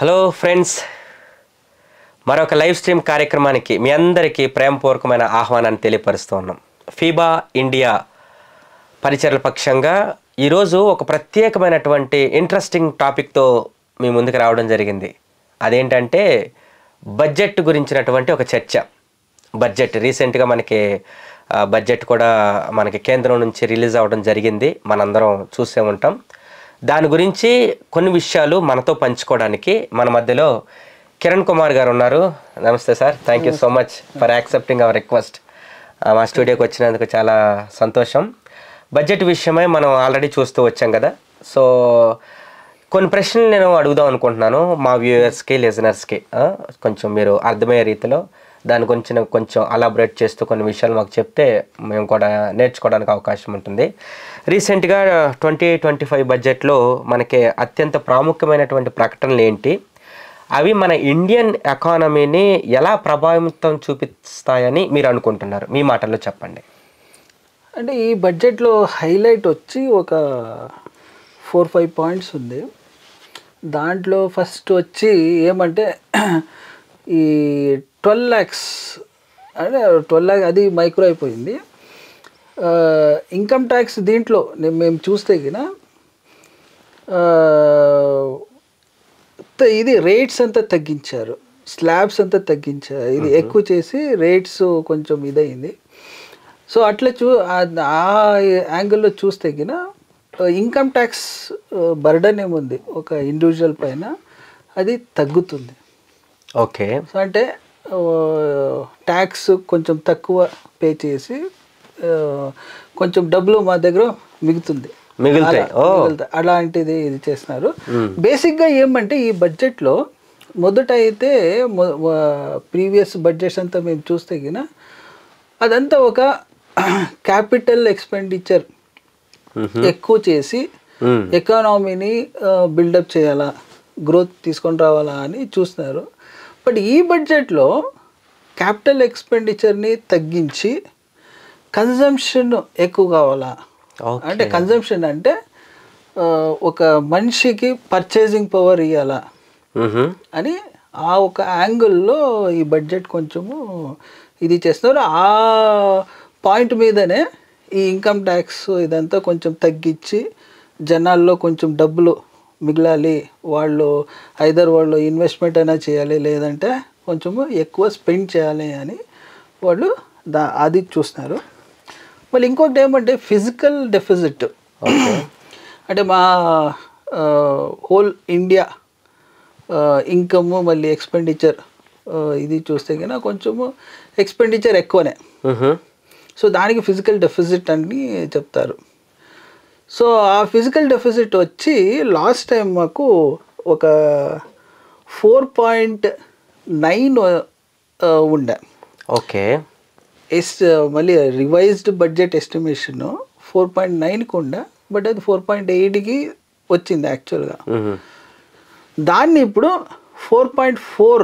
Hello friends, మరొక live stream కార్యక్రమానికి మీ అందరికీ ప్రేమపూర్వకమైన ఆహ్వానాన్ని తెలియపరుస్తూ ఉన్నాం. ఫీబా ఇండియా పరిచర్ల పక్షంగా ఈరోజు ఒక ప్రత్యేకమైనటువంటి ఇంట్రెస్టింగ్ టాపిక్తో మీ ముందుకు రావడం జరిగింది. అదేంటంటే బడ్జెట్ గురించినటువంటి ఒక చర్చ. బడ్జెట్ రీసెంట్గా మనకి బడ్జెట్ కూడా మనకి కేంద్రం నుంచి రిలీజ్ అవ్వడం జరిగింది, మనందరం చూసే ఉంటాం. దాని గురించి కొన్ని విషయాలు మనతో పంచుకోవడానికి మన మధ్యలో కిరణ్ కుమార్ గారు ఉన్నారు. నమస్తే sir, thank you so much for accepting hour request. మా స్టూడియోకి వచ్చినందుకు చాలా సంతోషం. బడ్జెట్ విషయమై మనం ఆల్రెడీ చూస్తూ వచ్చాం కదా, సో కొన్ని ప్రశ్నలు నేను అడుగుదాం అనుకుంటున్నాను మా వ్యూయర్స్కి, లిజనర్స్కి. కొంచెం మీరు అర్థమయ్యే రీతిలో దాని గురించి కొంచెం అలాబరేట్ చేస్తూ కొన్ని విషయాలు మాకు చెప్తే మేము కూడా నేర్చుకోవడానికి అవకాశం ఉంటుంది. రీసెంట్గా 2025 బడ్జెట్లో మనకి అత్యంత ప్రాముఖ్యమైనటువంటి ప్రకటనలు ఏంటి, అవి మన ఇండియన్ ఎకానమీని ఎలా ప్రభావితం చూపిస్తాయని మీరు అనుకుంటున్నారు? మీ మాటల్లో చెప్పండి. అంటే ఈ బడ్జెట్లో హైలైట్ వచ్చి ఒక 4-5 పాయింట్స్ ఉంది. దాంట్లో ఫస్ట్ వచ్చి ఏమంటే ఈ 12 lakhs అంటే 12 lakhs అది మైక్రో అయిపోయింది. ఇన్కమ్ ట్యాక్స్ దీంట్లో మేము చూస్తే గిన ఇది రేట్స్ అంతా తగ్గించారు, స్లాబ్స్ అంతా తగ్గించారు, ఇది ఎక్కువ చేసి రేట్స్ కొంచెం ఇదయింది. సో అట్లా ఆ యాంగిల్లో చూస్తే గిన ఇన్కమ్ ట్యాక్స్ బర్డన్ ఏముంది ఒక ఇండివిజువల్ పైన, అది తగ్గుతుంది. ఓకే, సో అంటే ట్యాక్స్ కొంచెం తక్కువ పే చేసి కొంచెం డబ్బులు మా దగ్గర మిగులుతాయి, అలాంటిది ఇది చేస్తున్నారు. బేసిక్గా ఏమంటే ఈ బడ్జెట్లో మొదట అయితే ప్రీవియస్ బడ్జెట్స్ అంతా మేము చూస్తే గిన అదంతా ఒక క్యాపిటల్ ఎక్స్పెండిచర్ ఎక్కువ చేసి ఎకానమీని బిల్డప్ చేయాలా, గ్రోత్ తీసుకొని రావాలా అని చూస్తున్నారు. బట్ ఈ బడ్జెట్లో క్యాపిటల్ ఎక్స్పెండిచర్ని తగ్గించి కన్జంప్షన్ ఎక్కువ కావాలా, అంటే కన్జంప్షన్ అంటే ఒక మనిషికి పర్చేసింగ్ పవర్ ఇవ్వాలా అని ఆ ఒక యాంగిల్లో ఈ బడ్జెట్ కొంచెము ఇది చేస్తున్నారు. ఆ పాయింట్ మీదనే ఈ ఇన్కమ్ ట్యాక్స్ ఇదంతా కొంచెం తగ్గించి జనాల్లో కొంచెం డబ్బులు మిగలాలి, వాళ్ళు వాళ్ళు ఇన్వెస్ట్మెంట్ అయినా చేయాలి, లేదంటే కొంచెము ఎక్కువ స్పెండ్ చేయాలి అని వాళ్ళు అది చూస్తున్నారు. మళ్ళీ ఇంకొకటి ఏమంటే ఫిజికల్ డెఫిసిట్. అంటే మా హోల్ ఇండియా ఇన్కమ్ మళ్ళీ ఎక్స్పెండిచర్ ఇది చూస్తే కన్నా కొంచెము ఎక్స్పెండిచర్ ఎక్కువనే, సో దానికి ఫిజికల్ డెఫిసిట్ అని చెప్తారు. సో ఆ ఫిజికల్ డెఫిసిట్ వచ్చి లాస్ట్ టైం మాకు ఒక 4.9 ఉండే. ఓకే, మళ్ళీ రివైజ్డ్ బడ్జెట్ ఎస్టిమేషన్ 4.9కి ఉండే, బట్ అది 4.8కి వచ్చింది యాక్చువల్గా. దాన్ని ఇప్పుడు 4.4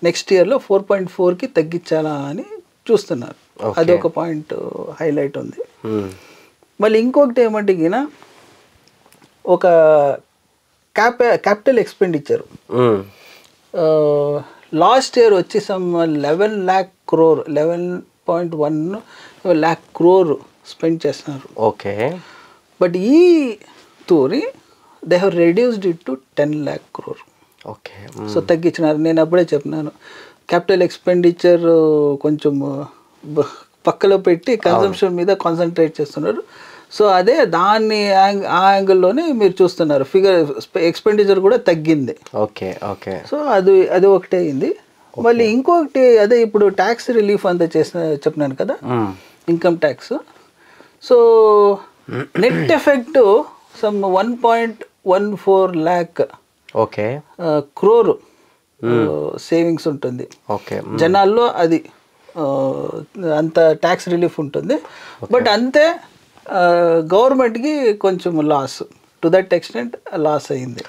నెక్స్ట్ ఇయర్లో 4.4కి తగ్గించాలా అని చూస్తున్నారు. అది ఒక పాయింట్ హైలైట్ ఉంది. మళ్ళీ ఇంకొకటి ఏమంటే గిన ఒక క్యాపిటల్ ఎక్స్పెండిచర్ లాస్ట్ ఇయర్ వచ్చి some 11 lakh crore 11.1 lakh crore spend చేస్తున్నారు. ఓకే, బట్ ఈ తూరి they have reduced it to 10 lakh crore. Okay, so తగ్గించినారు. నేను అప్పుడే చెప్పినాను క్యాపిటల్ ఎక్స్పెండిచర్ కొంచెం పక్కలో పెట్టి కన్జంప్షన్ మీద కాన్సన్ట్రేట్ చేస్తున్నారు. సో అదే దాన్ని ఆ యాంగిల్లోనే మీరు చూస్తున్నారు, ఫిగర్ ఎక్స్పెండిచర్ కూడా తగ్గింది. ఓకే ఓకే, సో అది ఒకటే అయింది. మళ్ళీ ఇంకొకటి అదే ఇప్పుడు ట్యాక్స్ రిలీఫ్ అంతా చెప్పినాను కదా, income tax. So net effect some 1.14 lakh okay crore savings ఉంటుంది. ఓకే, జనాల్లో అది అంత ట్యాక్స్ రిలీఫ్ ఉంటుంది. బట్ అంతే గవర్నమెంట్కి కొంచెం loss, to that extent loss అయింది.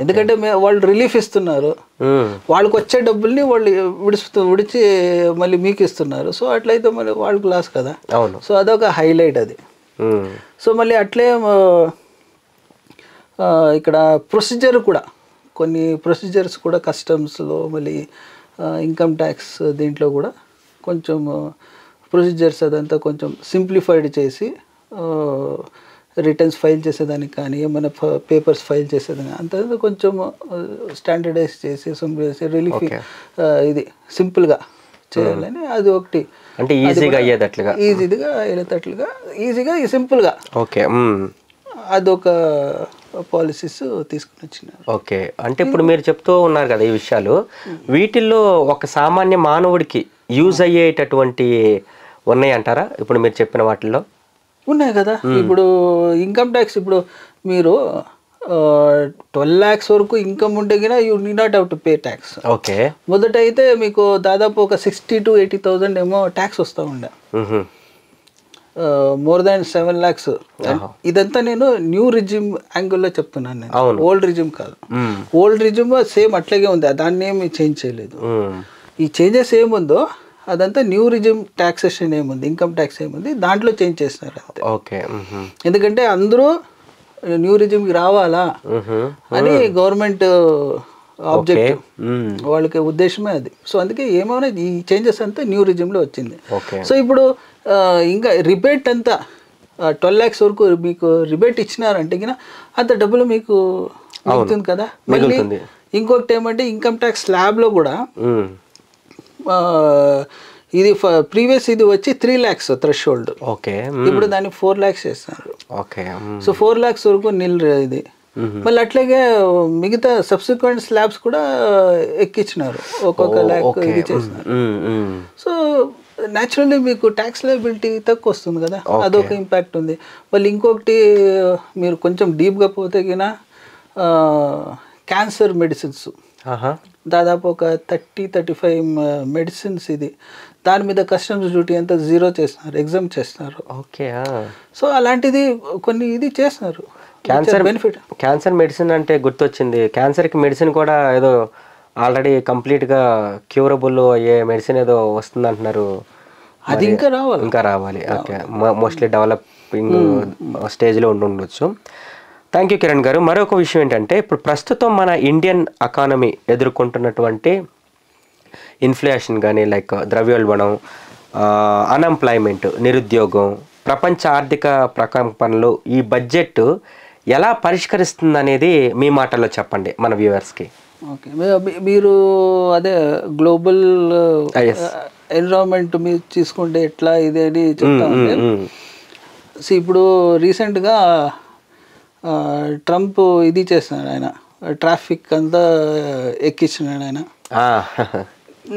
ఎందుకంటే వాళ్ళు రిలీఫ్ ఇస్తున్నారు, వాళ్ళకి వచ్చే డబ్బుల్ని వాళ్ళు విడిచి మళ్ళీ మీకు ఇస్తున్నారు. సో అట్లయితే మళ్ళీ వాళ్ళకి లాస్ కదా. సో అదొక హైలైట్ అది. సో మళ్ళీ అట్లే ఇక్కడ ప్రొసీజర్ కూడా కొన్ని ప్రొసీజర్స్ కూడా కస్టమ్స్లో మళ్ళీ ఇన్కమ్ ట్యాక్స్ దీంట్లో కూడా కొంచెం ప్రొసీజర్స్ అదంతా కొంచెం సింప్లిఫైడ్ చేసి రిటర్న్స్ ఫైల్ చేసేదానికి కానీ ఏమైనా పేపర్స్ ఫైల్ చేసేదానికి అంత కొంచెం స్టాండర్డైజ్ చేసి రిలీఫ్ ఇది సింపుల్గా చేయాలని అది ఒకటి, అంటే ఈజీగా అయ్యేటట్లుగా ఈజీగా సింపుల్గా ఓకే అదొక పాలసీస్ తీసుకుని వచ్చినారు. ఓకే, అంటే ఇప్పుడు మీరు చెప్తూ ఉన్నారు కదా ఈ విషయాలు, వీటిల్లో ఒక సామాన్య మానవుడికి యూజ్ అయ్యేటటువంటి ఉన్నాయి అంటారా ఇప్పుడు మీరు చెప్పిన వాటిల్లో? ఉన్నాయి కదా. ఇప్పుడు ఇన్కమ్ ట్యాక్స్ ఇప్పుడు మీరు 12 lakhs వరకు ఇన్కమ్ ఉంటే కినా you need not have to pay tax. Okay, మొదట అయితే మీకు దాదాపు ఒక 60,000 to 80,000 ఏమో ట్యాక్స్ వస్తూ ఉండే, మోర్ దాన్ 7 lakhs. ఇదంతా నేను న్యూ రిజిమ్ యాంగిల్లో చెప్తున్నాను, నేను ఓల్డ్ రిజిమ్ కాదు. ఓల్డ్ రిజిమ్ సేమ్ అట్లాగే ఉంది, దాన్ని ఏమి చేంజ్ చేయలేదు. ఈ చేంజెస్ ఏముందో అదంతా న్యూ రిజిమ్ ట్యాక్సేషన్ ఏముంది, ఇన్కమ్ ట్యాక్స్ ఏముంది దాంట్లో చేంజ్ చేస్తున్నారు అంతే. ఓకే, ఎందుకంటే అందరూ న్యూ రిజిమ్కి రావాలా అని గవర్నమెంట్ ఆబ్జెక్టివ్, వాళ్ళకి ఉద్దేశమే అది. సో అందుకే ఏమైనా ఈ చేంజెస్ అంతా న్యూ రిజిమ్లో వచ్చింది. సో ఇప్పుడు ఇంకా రిబేట్ అంతా 12 lakhs వరకు మీకు రిబేట్ ఇచ్చినారంటే కినా అంత డబ్బులు మీకు మిగులుతుంది కదా. మళ్ళీ ఇంకొకటి ఏమంటే ఇన్కమ్ ట్యాక్స్ స్లాబ్లో కూడా ఇది ప్రీవియస్ ఇది వచ్చి 3 lakhs థ్రెషోల్డ్. ఓకే, ఇప్పుడు దాన్ని 4 lakhs చేస్తున్నారు. ఓకే, సో 4 lakhs వరకు ఇది. మళ్ళీ అట్లాగే మిగతా సబ్సిక్వెంట్ స్లాబ్స్ కూడా ఎక్కించినారు, ఒక్కొక్క ల్యాక్ ఇది చేసినారు. సో న్యాచురల్లీ మీకు ట్యాక్స్ లయబిలిటీ తక్కువ వస్తుంది కదా, అదొక ఇంపాక్ట్ ఉంది. మళ్ళీ ఇంకొకటి మీరు కొంచెం డీప్గా పోతే కినా క్యాన్సర్ మెడిసిన్స్ దాదాపు ఒక 30-35 మెడిసిన్స్ ఇది, దాని మీద కస్టమ్స్ డ్యూటీ అంతా 0 చేస్తున్నారు, ఎగ్జామ్ చేస్తున్నారు. ఓకే, సో అలాంటిది కొన్ని ఇది చేస్తున్నారు. క్యాన్సర్ మెడిసిన్ అంటే గుర్తొచ్చింది, క్యాన్సర్కి మెడిసిన్ కూడా ఏదో ఆల్రెడీ కంప్లీట్గా క్యూరబుల్ అయ్యే మెడిసిన్ ఏదో వస్తుంది అంటున్నారు. అది ఇంకా రావాలి. ఓకే, మోస్ట్లీ డెవలపింగ్ స్టేజ్లో ఉండొచ్చు. థ్యాంక్ యూ కిరణ్ గారు. మరొక విషయం ఏంటంటే ఇప్పుడు ప్రస్తుతం మన ఇండియన్ ఎకానమీ ఎదుర్కొంటున్నటువంటి ఇన్ఫ్లేషన్ కానీ లైక్ ద్రవ్యోల్బణం, అన్ఎంప్లాయ్మెంట్, నిరుద్యోగం, ప్రపంచ ఆర్థిక ప్రకంపనలు ఈ బడ్జెట్ ఎలా పరిష్కరిస్తుంది అనేది మీ మాటల్లో చెప్పండి మన వ్యూవర్స్కి. ఓకే, మీరు అదే గ్లోబల్ ఎన్విరాన్మెంట్ మీరు తీసుకుంటే ఎట్లా ఇది అని చెప్తా ఉంటే, ఇప్పుడు రీసెంట్గా ట్రంప్ ఇది చేస్తున్నాడు, ఆయన ట్రాఫిక్ అంతా ఎక్కించినాడు ఆయన.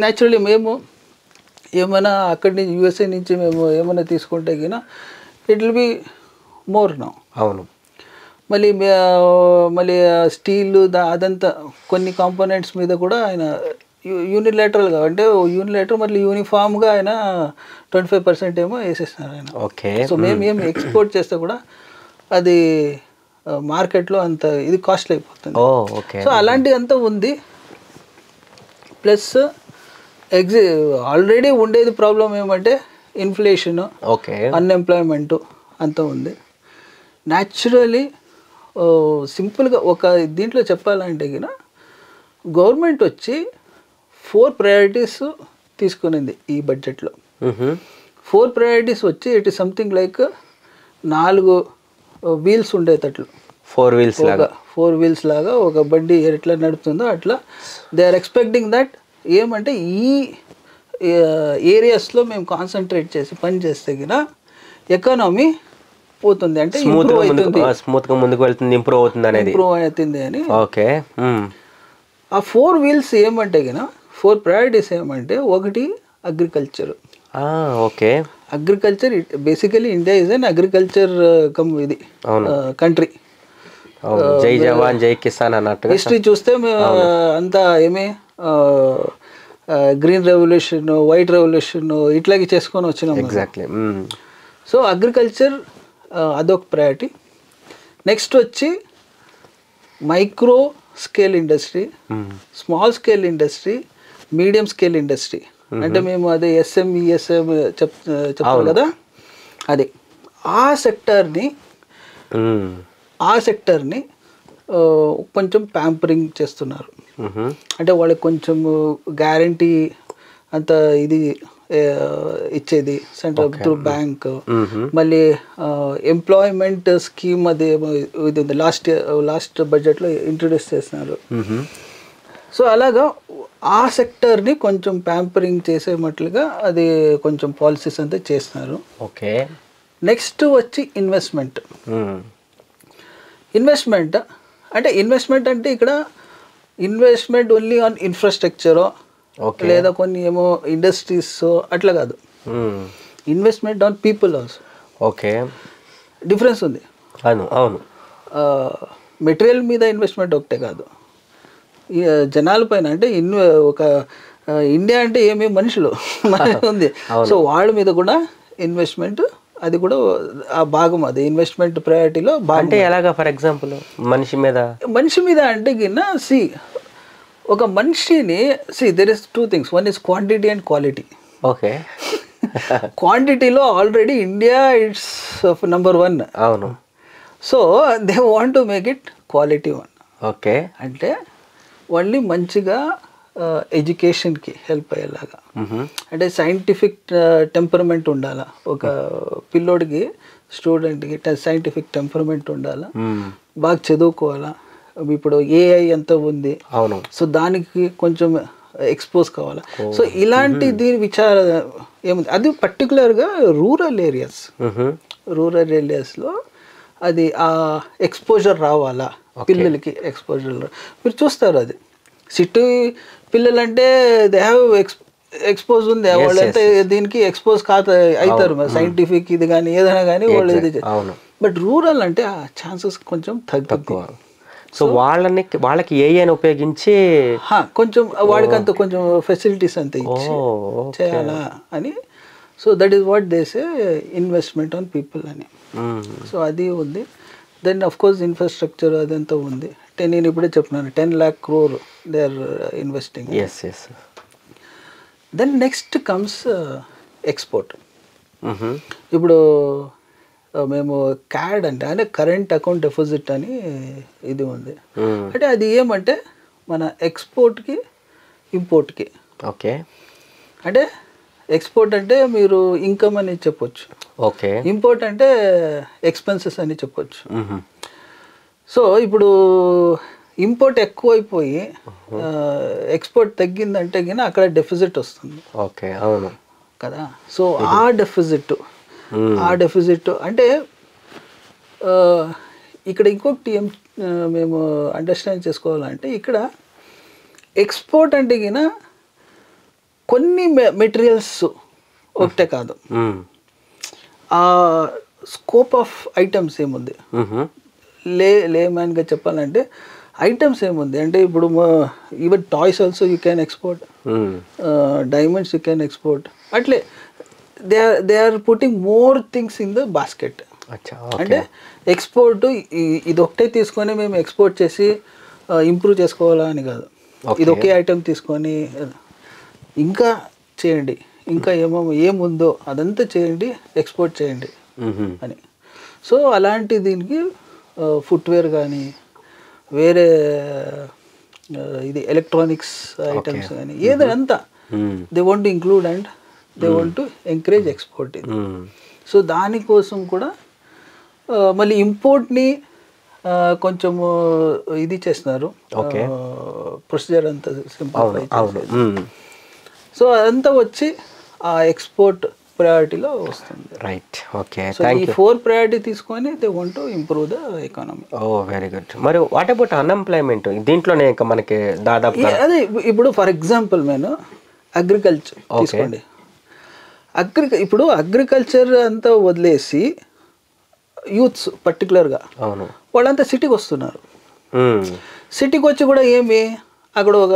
న్యాచురల్లీ మేము ఏమైనా అక్కడి నుంచి USA నుంచి మేము ఏమైనా తీసుకుంటే కినా it will be more now. అవును, మళ్ళీ స్టీల్ అదంతా కొన్ని కాంపోనెంట్స్ మీద కూడా ఆయన యూనిలేటరల్గా అంటే యూనిలేటర్ మళ్ళీ యూనిఫామ్గా ఆయన 25% ఏమో వేసేస్తున్నారు ఆయన. ఓకే, సో మేము ఎక్స్పోర్ట్ చేస్తే కూడా అది మార్కెట్లో అంత ఇది కాస్ట్లీ అయిపోతుంది. సో అలాంటిది అంతా ఉంది. ప్లస్ ఆల్రెడీ ఉండేది ప్రాబ్లం ఏమంటే ఇన్ఫ్లేషన్, అన్ఎంప్లాయ్మెంట్ అంతా ఉంది. న్యాచురలీ సింపుల్గా ఒక దీంట్లో చెప్పాలంటే కినా గవర్నమెంట్ వచ్చి 4 priorities తీసుకునింది ఈ బడ్జెట్లో. 4 priorities వచ్చి it is something like 4 wheels ఉండేటట్లు, 4 wheels లాగా ఒక బండి ఎట్లా నడుపుతుందో అట్లా దే ఆర్ ఎక్స్పెక్టింగ్ దట్ ఏమంటే ఈ ఏరియాస్లో మేము కాన్సన్ట్రేట్ చేసి పని చేస్తే కినా ఎకానమీ పోతుంది, అంటే స్మూత్గా ముందుకు వెళ్తుంది, ఇంప్రూవ్ అవుతుంది అని. ఓకే, ఆ 4 wheels ఏమంటే కినా 4 priorities ఏమంటే ఒకటి agriculture. Okay, agriculture basically India is an agriculture ఇది కంట్రీ. జై జవాన్ జై కిసాన్ అన్నట్టు హిస్టరీ చూస్తే అంతా ఏమి గ్రీన్ రెవల్యూషన్, వైట్ రెవల్యూషన్ ఇట్లాగే చేసుకొని వచ్చినాం. ఎగ్జాక్ట్లీ. సో అగ్రికల్చర్ అదొక ప్రయారిటీ. నెక్స్ట్ వచ్చి micro scale industry, small scale industry, medium scale industry. అంటే మేము అదే SMESM చెప్తాం కదా, అది ఆ సెక్టర్ని కొంచెం ప్యాంపరింగ్ చేస్తున్నారు. అంటే వాళ్ళకి కొంచెం గ్యారంటీ అంత ఇది ఇచ్చేది సెంట్రల్ త్రూ బ్యాంక్. మళ్ళీ ఎంప్లాయ్మెంట్ స్కీమ్ అది ఇది ఉంది, లాస్ట్ బడ్జెట్లో ఇంట్రొడ్యూస్ చేస్తున్నారు. సో అలాగా ఆ సెక్టర్ని కొంచెం ప్యాంపరింగ్ చేసేమట్లుగా అది కొంచెం పాలసీస్ అంతా చేస్తున్నారు. ఓకే. నెక్స్ట్ వచ్చి ఇన్వెస్ట్మెంట్. ఇన్వెస్ట్మెంట్ అంటే ఇక్కడ ఇన్వెస్ట్మెంట్ ఓన్లీ ఆన్ ఇన్ఫ్రాస్ట్రక్చరో లేదా కొన్ని ఏమో ఇండస్ట్రీస్ అట్లా కాదు. Investment on people also. Okay, difference ఉంది. అవును. మెటీరియల్ మీద ఇన్వెస్ట్మెంట్ ఒకటే కాదు, జనాల పైన. అంటే ఒక ఇండియా అంటే ఏమేమి మనుషులు ఉంది. సో వాళ్ళ మీద కూడా ఇన్వెస్ట్మెంట్, అది కూడా ఆ భాగం, అది ఇన్వెస్ట్మెంట్ ప్రయారిటీలో భాగం. అంటే ఎలాగా? ఫర్ ఎగ్జాంపుల్ మనిషి మీద అంటే గిన్న ఒక మనిషిని there is 2 things. One is quantity and quality. Okay. క్వాంటిటీలో ఆల్రెడీ ఇండియా ఇట్స్ నంబర్ 1. అవును. So they want to make it quality 1. Okay. అంటే ఓన్లీ మంచిగా ఎడ్యుకేషన్కి హెల్ప్ అయ్యేలాగా, అంటే సైంటిఫిక్ టెంపర్మెంట్ ఉండాలా ఒక పిల్లోడికి, స్టూడెంట్కి సైంటిఫిక్ టెంపర్మెంట్ ఉండాలా, బాగా చదువుకోవాలా. ఇప్పుడు ఏఐ ఎంత ఉంది, అవును. సో దానికి కొంచెం ఎక్స్పోజ్ కావాలా. సో ఇలాంటి దీని ఏముంది, అది పర్టికులర్గా రూరల్ ఏరియాస్లో అది ఆ ఎక్స్పోజర్ రావాలా పిల్లలకి. ఎక్స్పోజర్ మీరు చూస్తారు, అది సిటీ పిల్లలంటే దే హ్యావ్ ఎక్స్పోజ్ ఉంది, వాళ్ళంతా దీనికి ఎక్స్పోజ్ అవుతారు, సైంటిఫిక్ ఇది కానీ ఏదైనా కానీ వాళ్ళు ఇది. బట్ రూరల్ అంటే ఆ ఛాన్సెస్ కొంచెం తక్కువ. సో వాళ్ళకి ఏ అని ఉపయోగించి కొంచెం వాడికి అంత కొంచెం ఫెసిలిటీస్ అంతా ఇచ్చి చేయాలా అని. So that is what they say investment on people అని. సో అది ఉంది. దెన్ అఫ్ కోర్స్ ఇన్ఫ్రాస్ట్రక్చర్ అదంతా ఉంది. నేను ఇప్పుడే చెప్పినాను 10 lakh crore they are investing. Then next comes export. ఇప్పుడు మేము క్యాడ్ అంటే కరెంట్ అకౌంట్ డెపాజిట్ అని ఇది ఉంది. అంటే అది ఏమంటే మన ఎక్స్పోర్ట్కి ఇంపోర్ట్కి. ఓకే. అంటే ఎక్స్పోర్ట్ అంటే మీరు ఇన్కమ్ అని చెప్పొచ్చు. ఓకే. ఇంపోర్ట్ అంటే ఎక్స్పెన్సెస్ అని చెప్పొచ్చు. సో ఇప్పుడు ఇంపోర్ట్ ఎక్కువైపోయి ఎక్స్పోర్ట్ తగ్గిందంటే కింద అక్కడ డెఫిజిట్ వస్తుంది. ఓకే. అవును కదా. సో ఆ డెఫిజిట్ అంటే ఇక్కడ ఇంకొకటి ఏం మేము అండర్స్టాండ్ చేసుకోవాలంటే, ఇక్కడ ఎక్స్పోర్ట్ అంటే కింద కొన్ని మెటీరియల్స్ ఒకటే కాదు, ఆ స్కోప్ ఆఫ్ ఐటమ్స్ ఏముంది. లేమ్యాన్గా చెప్పాలంటే ఐటమ్స్ ఏముంది అంటే, ఇప్పుడు even toys also you can export, diamonds you can export. అట్లే they are putting more things in the basket. అంటే ఎక్స్పోర్ట్ ఇది ఒకటే తీసుకొని మేము ఎక్స్పోర్ట్ చేసి ఇంప్రూవ్ చేసుకోవాలా అని కాదు. ఇది ఒకే ఐటమ్ తీసుకొని ఇంకా చేయండి, ఇంకా ఏముందో అదంతా చేయండి, ఎక్స్పోర్ట్ చేయండి అని. సో అలాంటి దీనికి ఫుట్వేర్ కానీ వేరే ఇది ఎలక్ట్రానిక్స్ ఐటమ్స్ కానీ ఏదంతా they want to include and they want to encourage export ఇది. సో దానికోసం కూడా మళ్ళీ ఇంపోర్ట్ని కొంచెము ఇది చేస్తున్నారు, ప్రొసీజర్ అంతా సింప్లిఫై చేసి. సో అదంతా వచ్చి ఆ ఎక్స్పోర్ట్ ప్రయారిటీలో వస్తుంది. రైట్. ఓకే. సో ఈ 4 ప్రయారిటీ తీసుకొని they want to improve the economy. Very good. మరి వాట్ అబౌట్ అన్ఎంప్లాయ్మెంట్? దీంట్లోనే ఇంకా మనకి దాదాపు అదే ఇప్పుడు ఫర్ ఎగ్జాంపుల్ నేను అగ్రికల్చర్ తీసుకోండి. ఇప్పుడు అగ్రికల్చర్ అంతా వదిలేసి యూత్స్ పర్టికులర్గా వాళ్ళంతా సిటీకి వస్తున్నారు. సిటీకి వచ్చి కూడా ఏమి అక్కడ ఒక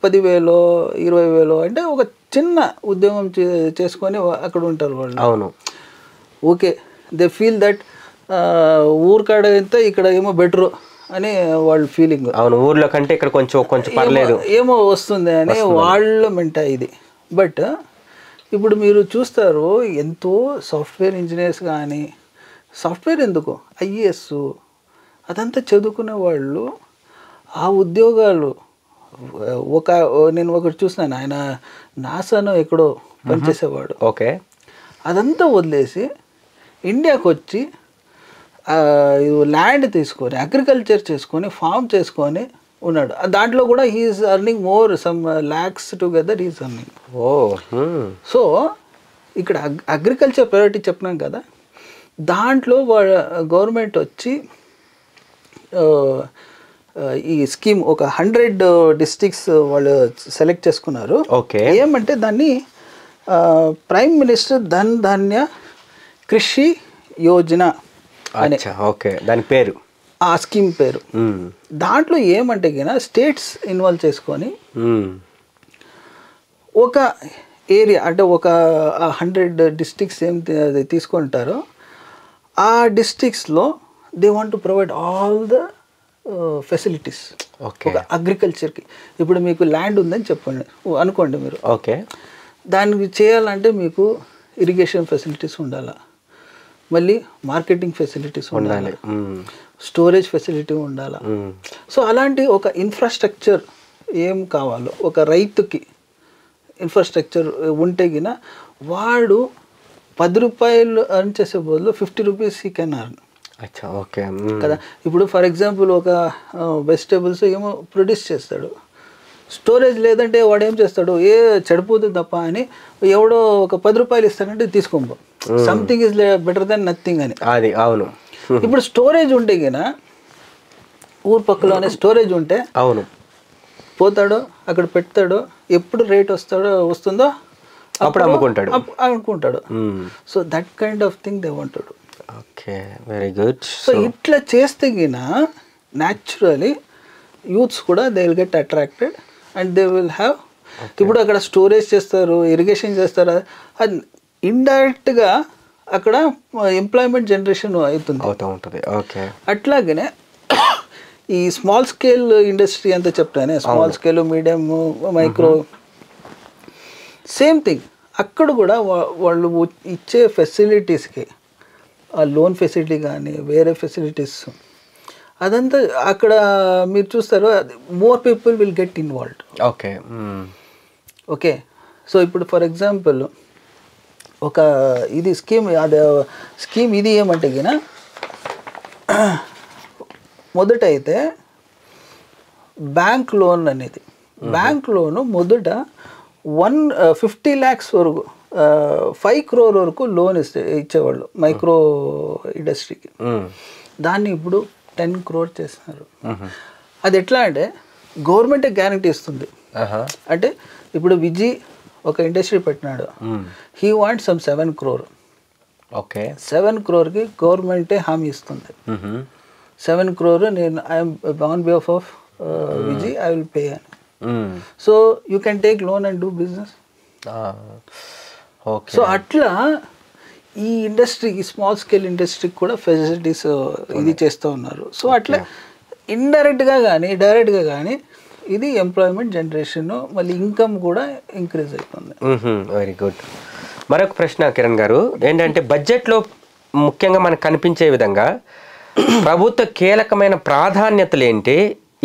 10,000 20,000 అంటే ఒక చిన్న ఉద్యోగం చేసుకొని అక్కడ ఉంటారు వాళ్ళు. అవును. ఓకే, దే ఫీల్ దట్ ఊరికాడ ఎంత ఇక్కడ ఏమో బెటరు అని వాళ్ళ ఫీలింగ్. అవును, ఊర్లో కంటే ఇక్కడ కొంచెం పర్లేదు, ఏమో వస్తుంది అని వాళ్ళ మెంటా ఇది. బట్ ఇప్పుడు మీరు చూస్తారు ఎంతో సాఫ్ట్వేర్ ఇంజనీర్స్ కానీ, సాఫ్ట్వేర్ ఎందుకు ఐఏఎస్ అదంతా చదువుకునే వాళ్ళు ఆ ఉద్యోగాలు నేను ఒకటి చూసినాను, ఆయన నాసాను ఎక్కడో పనిచేసేవాడు. ఓకే. అదంతా వదిలేసి ఇండియాకి వచ్చి ల్యాండ్ తీసుకొని అగ్రికల్చర్ చేసుకొని ఫామ్ చేసుకొని ఉన్నాడు. దాంట్లో కూడా he's earning more some lakhs together he's earning. So ఇక్కడ అగ్రికల్చర్ ప్రయారిటీ చెప్పినాం కదా, దాంట్లో గవర్నమెంట్ వచ్చి ఈ స్కీమ్ ఒక 100 డిస్ట్రిక్ట్స్ వాళ్ళు సెలెక్ట్ చేసుకున్నారు. ఓకే. ఏమంటే దాన్ని ప్రైమ్ మినిస్టర్ ధన్ ధాన్య కృషి యోజన అని. ఓకే, దాని పేరు, ఆ స్కీమ్ పేరు. దాంట్లో ఏమంటే కినా స్టేట్స్ ఇన్వాల్వ్ చేసుకొని ఒక ఏరియా అంటే ఒక 100 డిస్ట్రిక్ట్స్ ఏం తీసుకుంటారో ఆ డిస్ట్రిక్ట్స్లో they want to provide all the facilities ఒక అగ్రికల్చర్కి. ఇప్పుడు మీకు ల్యాండ్ ఉందని చెప్పండి అనుకోండి మీరు. ఓకే. దానికి చేయాలంటే మీకు ఇరిగేషన్ ఫెసిలిటీస్ ఉండాలి, మళ్ళీ మార్కెటింగ్ ఫెసిలిటీస్ ఉండాలి, స్టోరేజ్ ఫెసిలిటీ ఉండాలి. సో అలాంటి ఒక ఇన్ఫ్రాస్ట్రక్చర్ ఏం కావాలో ఒక రైతుకి ఇన్ఫ్రాస్ట్రక్చర్ ఉంటే గిన వాడు 10 రూపాయలు అర్న్ చేసే బదులు 50 rupees he can earn. Okay కదా. ఇప్పుడు ఫర్ ఎగ్జాంపుల్ ఒక వెజిటేబుల్స్ ఏమో ప్రొడ్యూస్ చేస్తాడు, స్టోరేజ్ లేదంటే వాడు ఏం చేస్తాడు, చెడిపోతుంది తప్ప అని ఎవడో ఒక 10 రూపాయలు ఇస్తాడంటే తీసుకోబో, something is better than nothing అని. అది అవును. ఇప్పుడు స్టోరేజ్ ఉంటే గిన ఊరు పక్కలోనే స్టోరేజ్ ఉంటే అవును పోతాడు, అక్కడ పెడతాడు, ఎప్పుడు రేట్ వస్తుందో అప్పుడు అనుకుంటాడు. So that kind of thing they wanted. Okay, very good. So ఇట్లా చేస్తే గిన న్యాచురలీ యూత్స్ కూడా they will get attracted and they will have. ఇప్పుడు అక్కడ స్టోరేజ్ చేస్తారు, ఇరిగేషన్ చేస్తారు, అది ఇండైరెక్ట్గా అక్కడ ఎంప్లాయ్మెంట్ జనరేషన్ అవుతుంది. ఓకే. అట్లాగనే ఈ స్మాల్ స్కేల్ ఇండస్ట్రీ అంతా చెప్తానే, small scale, medium, micro, same thing. అక్కడ కూడా వాళ్ళు ఇచ్చే ఫెసిలిటీస్కి ఆ లోన్ ఫెసిలిటీ కానీ వేరే ఫెసిలిటీస్ అదంతా అక్కడ మీరు చూస్తారు, more people will get involved. Okay. Okay. So ఇప్పుడు ఫర్ ఎగ్జాంపుల్ ఒక ఇది స్కీమ్ ఇది ఏమంటే గిన మొదట అయితే బ్యాంక్ లోన్ అనేది, బ్యాంక్ లోను మొదట 50 lakhs వరకు 5 crore వరకు లోన్ ఇచ్చేవాళ్ళు మైక్రో ఇండస్ట్రీకి. దాన్ని ఇప్పుడు 10 crore చేస్తున్నారు. అది ఎట్లా అంటే గవర్నమెంటే గ్యారంటీ ఇస్తుంది. అంటే ఇప్పుడు విజయ్ ఒక ఇండస్ట్రీ పెట్టినాడు, he want some 7 crore. Okay. 7 crore గవర్నమెంటే హామీ ఇస్తుంది. 7 crore నేను I am on behalf of Vijay I will pay అని. So you can take loan and do business. So అట్లా ఈ ఇండస్ట్రీ, ఈ స్మాల్ స్కేల్ ఇండస్ట్రీకి కూడా ఫెసిలిటీస్ ఇది చేస్తూ ఉన్నారు. సో అట్లా ఇండైరెక్ట్గా కానీ డైరెక్ట్గా కానీ ఇది ఎంప్లాయ్మెంట్ జనరేషన్, మళ్ళీ ఇన్కమ్ కూడా ఇంక్రీజ్ అవుతుంది. Very good. మరొక ప్రశ్న కిరణ్ గారు ఏంటంటే, బడ్జెట్లో ముఖ్యంగా మనకు కనిపించే విధంగా ప్రభుత్వ కీలకమైన ప్రాధాన్యతలు ఏంటి,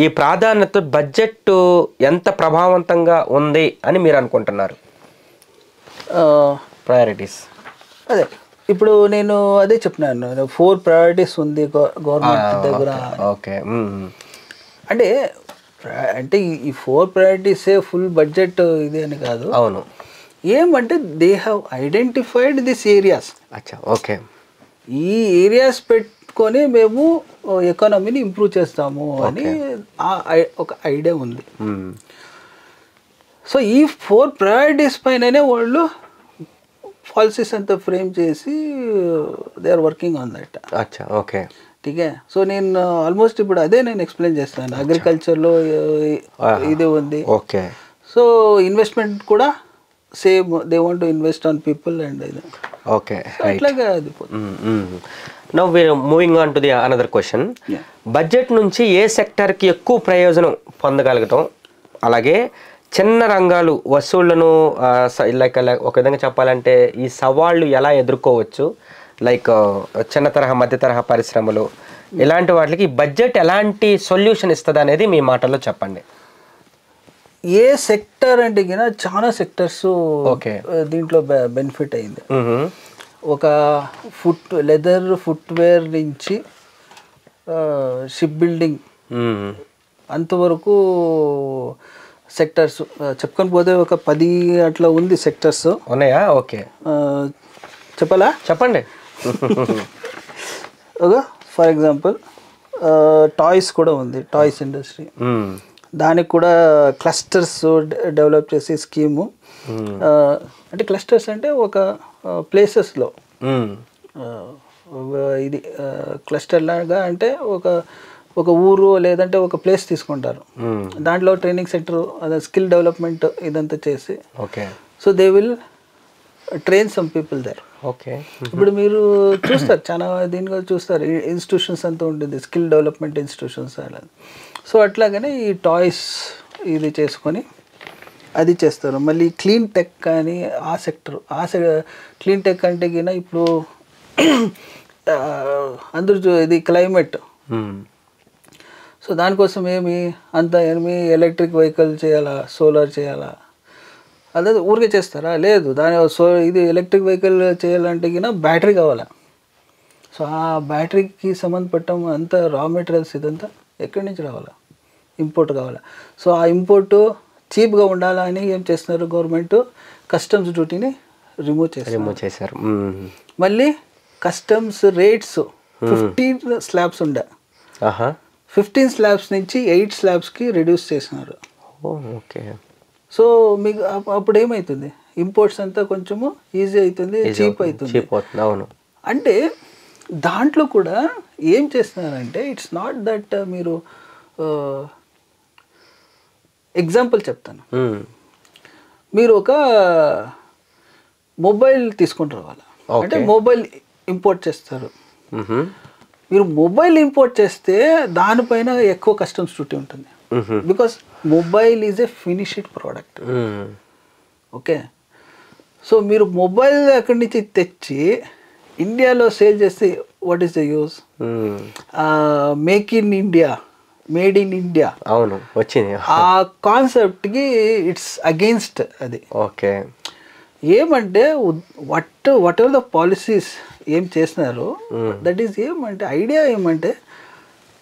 ఈ ప్రాధాన్యత బడ్జెట్ ఎంత ప్రభావవంతంగా ఉంది అని మీరు అనుకుంటున్నారు? ప్రయారిటీస్ అదే ఇప్పుడు నేను అదే చెప్పినాను, 4 priorities ఉంది గవర్నమెంట్ దగ్గర. ఓకే. అంటే ఈ 4 priorities ఫుల్ బడ్జెట్ ఇది అని కాదు. అవును. ఏమంటే they have identified this areas. Okay. ఈ ఏరియాస్ పెట్టుకొని మేము ఎకానమీని ఇంప్రూవ్ చేస్తాము అని ఒక ఐడియా ఉంది. సో ఈ 4 priorities పైననే వాళ్ళు పాలసీస్ అంతా ఫ్రేమ్ చేసి they are working on that. Okay. ఠీకే. సో నేను ఆల్మోస్ట్ ఇప్పుడు అదే నేను ఎక్స్ప్లెయిన్ చేస్తాను. అగ్రికల్చర్లో ఇది ఉంది. ఓకే. సో ఇన్వెస్ట్మెంట్ కూడా same, they want to invest on people and ఇది. ఓకే. అట్లాగే అది. Now we're moving on to the another question. Budget నుంచి ఏ సెక్టర్కి ఎక్కువ ప్రయోజనం పొందగలగటం, అలాగే చిన్న రంగాలు వసూళ్లను లైక్ ఒక విధంగా చెప్పాలంటే ఈ సవాళ్ళు ఎలా ఎదుర్కోవచ్చు, లైక్ చిన్న తరహా మధ్య తరహా పరిశ్రమలు ఇలాంటి వాటికి బడ్జెట్ ఎలాంటి సొల్యూషన్ ఇస్తుంది అనేది మీ మాటల్లో చెప్పండి. ఏ సెక్టర్ అంటే కినా చాలా సెక్టర్స్ ఓకే దీంట్లో బెనిఫిట్ అయింది. ఒక లెదర్ ఫుట్వేర్ నుంచి షిప్ బిల్డింగ్ అంతవరకు సెక్టర్స్ చెప్పుకొని పోతే ఒక 10 అట్లా ఉంది సెక్టర్స్ ఉన్నాయా? ఓకే చెప్పాలా? చెప్పండి. ఫర్ ఎగ్జాంపుల్ టాయ్స్ కూడా ఉంది, టాయ్స్ ఇండస్ట్రీ. దానికి కూడా క్లస్టర్స్ డెవలప్ చేసే స్కీము. అంటే క్లస్టర్స్ అంటే ఒక ప్లేసెస్లో ఇది క్లస్టర్ లాగా అంటే ఒక ఊరు లేదంటే ఒక ప్లేస్ తీసుకుంటారు, దాంట్లో ట్రైనింగ్ సెంటర్ అదే స్కిల్ డెవలప్మెంట్ ఇదంతా చేసి okay so they will train some people there. Okay ఇప్పుడు మీరు చూస్తారు చాలా దీనిగా చూస్తారు ఇన్స్టిట్యూషన్స్ అంతా ఉంటుంది, స్కిల్ డెవలప్మెంట్ ఇన్స్టిట్యూషన్స్ అలా. సో అట్లాగనే ఈ టాయ్స్ ఇది చేసుకొని అది చేస్తారు. మళ్ళీ క్లీన్ టెక్ కానీ ఆ సెక్టర్ క్లీన్ టెక్ అంటే కినా ఇప్పుడు అందరూ ఇది క్లైమేట్. సో దానికోసం ఏమి ఎలక్ట్రిక్ వెహికల్ చేయాలా, సోలార్ చేయాలా, అదే ఊరికే చేస్తారా? లేదు, ఇది ఎలక్ట్రిక్ వెహికల్ చేయాలంటే కినా బ్యాటరీ కావాలా. సో ఆ బ్యాటరీకి సంబంధపడటం అంతా రా మెటీరియల్స్ ఇదంతా ఎక్కడి నుంచి రావాలా? ఇంపోర్ట్ కావాలా. సో ఆ ఇంపోర్ట్ చీప్గా ఉండాలని ఏం చేస్తున్నారు గవర్నమెంట్, కస్టమ్స్ డ్యూటీని రిమూవ్ చేశారు. మళ్ళీ కస్టమ్స్ రేట్స్ 15 స్లాబ్స్ ఉండే 15 స్లాబ్స్ నుంచి 8 స్లాబ్స్కి రెడ్యూస్ చేసినారు. ఓకే సో మీకు అప్పుడు ఏమవుతుంది, ఇంపోర్ట్స్ అంతా కొంచెము ఈజీ అవుతుంది, చీప్ అవుతుంది. అవును. అంటే దాంట్లో కూడా ఏం చేస్తున్నారంటే ఇట్స్ నాట్ దట్ మీరు ఎగ్జాంపుల్ చెప్తాను. మీరు ఒక మొబైల్ తీసుకొని రావాలి అంటే మొబైల్ ఇంపోర్ట్ చేస్తారు. మీరు మొబైల్ ఇంపోర్ట్ చేస్తే దానిపైన ఎక్కువ కస్టమ్స్ డ్యూటీ ఉంటుంది, because mobile is a finished product. Okay, so మీరు మొబైల్ అక్కడి నుంచి తెచ్చి ఇండియాలో సేల్ చేస్తే what is the use? Make in India, made in India. అవును వచ్చింది. ఆ కాన్సెప్ట్కి ఇట్స్ అగెయిన్స్ట్ అది. ఓకే, ఏమంటే వాట్ ఎవర్ ద పాలసీస్ ఏం చేస్తున్నారు దట్ ఈస్ ఏమంటే ఐడియా ఏమంటే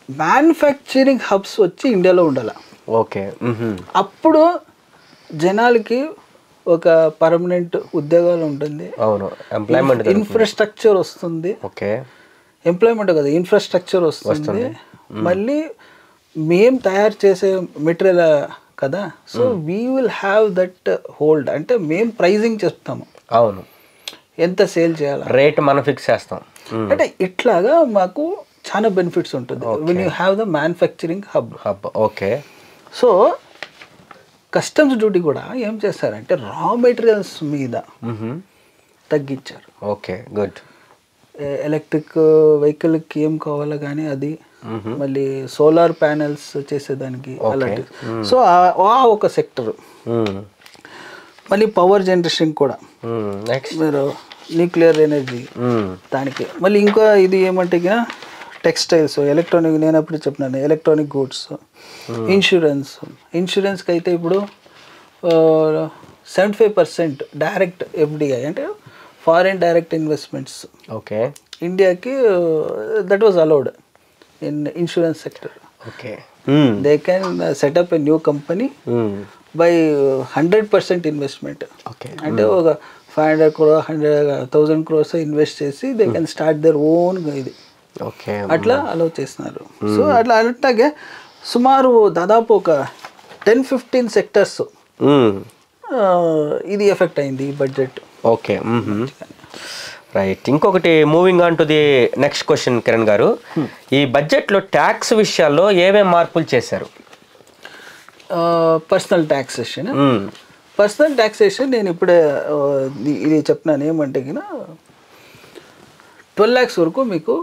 మ్యానుఫ్యాక్చరింగ్ హబ్స్ వచ్చి ఇండియాలో ఉండాలి. ఓకే, అప్పుడు జనాలకి ఒక పర్మనెంట్ ఉద్యోగాలు ఉంటుంది. అవును, ఎంప్లాయ్మెంట్, ఇన్ఫ్రాస్ట్రక్చర్ వస్తుంది. ఓకే, ఎంప్లాయ్మెంట్ కదా, ఇన్ఫ్రాస్ట్రక్చర్ వస్తుంది. మళ్ళీ మేం తయారు చేసే మెటీరియల్ కదా, so we will have that hold. అంటే మేము ప్రైజింగ్ చెప్తాము. అవును, ఎంత సేల్ చేయాలి, రేట్ మనం ఫిక్స్ చేస్తాం. అంటే ఇట్లాగా మాకు చాలా బెనిఫిట్స్ ఉంటుంది when you have the manufacturing hub. Okay, so customs duty కూడా ఏం చేస్తారంటే రా మెటీరియల్స్ మీద తగ్గించారు. Okay, good. ఎలక్ట్రిక్ వెహికల్కి ఏం కావాలో కానీ అది, మళ్ళీ సోలార్ ప్యానెల్స్ చేసేదానికి అలాంటి. సో ఆ ఒక సెక్టర్. మళ్ళీ పవర్ జనరేషన్ కూడా, మీరు న్యూక్లియర్ ఎనర్జీ దానికి. మళ్ళీ ఇంకా ఇది ఏమంటే టెక్స్టైల్స్, ఎలక్ట్రానిక్, నేను అప్పుడు చెప్పినాను ఎలక్ట్రానిక్ గూడ్స్, ఇన్సూరెన్స్కి అయితే ఇప్పుడు 75% డైరెక్ట్ ఎఫ్డిఐ అంటే ఫారిన్ డైరెక్ట్ ఇన్వెస్ట్మెంట్స్. ఓకే, ఇండియాకి that was allowed in insurance sector. Okay, they can set up a new company by 100% investment. Okay, అంటే ఒక 500 crore 100,000 crores ఇన్వెస్ట్ చేసి they can start their own ఇది. Okay, అట్లా allow చేస్తున్నారు. So అట్లాగే సుమారు దాదాపు ఒక 10-15 సెక్టర్స్ ఇది ఎఫెక్ట్ అయింది ఈ బడ్జెట్. Okay, right. ఇంకొకటి moving on to the next question Kiran గారు, ఈ బడ్జెట్లో ట్యాక్స్ విషయాల్లో ఏమేమి మార్పులు చేశారు? పర్సనల్ ట్యాక్సేషన్ నేను ఇప్పుడే ఇది చెప్తున్నాను. ఏమంటే 12 lakhs వరకు మీకు